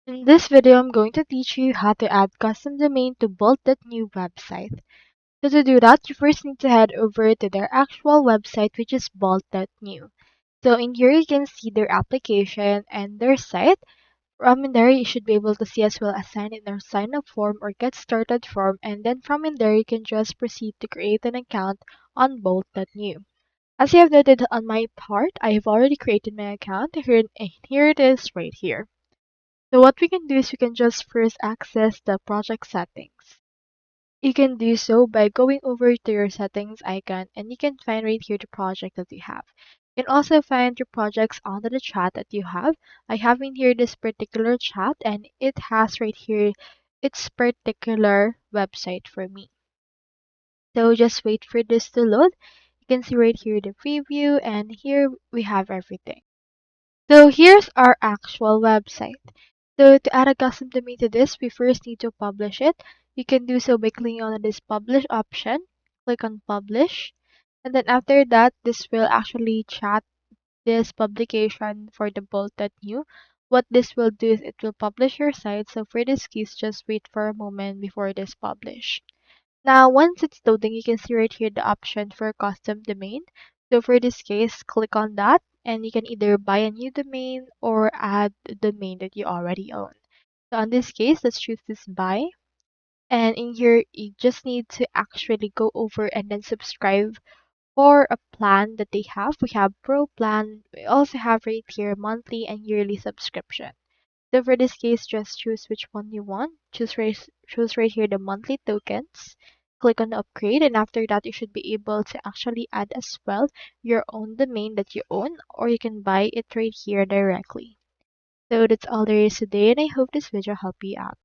In this video, I'm going to teach you how to add custom domain to Bolt.new website. So to do that, you first need to head over to their actual website, which is Bolt.new. So in here, you can see their application and their site. From in there, you should be able to see as well as sign in or sign up form or get started form. And then from in there, you can just proceed to create an account on Bolt.new. As you have noted on my part, I have already created my account. Here it is right here. So what we can do is we can just first access the project settings. You can do so by going over to your settings icon and you can find right here the project that you have. You can also find your projects under the chat that you have. I have in here this particular chat and it has right here its particular website for me. So just wait for this to load. You can see right here the preview and here we have everything. So here's our actual website. So to add a custom domain to this, we first need to publish it. You can do so by clicking on this publish option. Click on publish. And then after that, this will actually chat this publication for the Bolt.new. What this will do is it will publish your site. So for this case, just wait for a moment before this publish. Now, once it's loading, you can see right here the option for custom domain. So for this case, click on that and you can either buy a new domain or add the domain that you already own. So in this case, let's choose this buy. And in here, you just need to actually go over and then subscribe for a plan that they have. We have pro plan. We also have right here monthly and yearly subscription. So for this case, just choose which one you want. Choose right here the monthly tokens. Click on upgrade and after that you should be able to actually add as well your own domain that you own or you can buy it right here directly. So that's all there is today and I hope this video helped you out.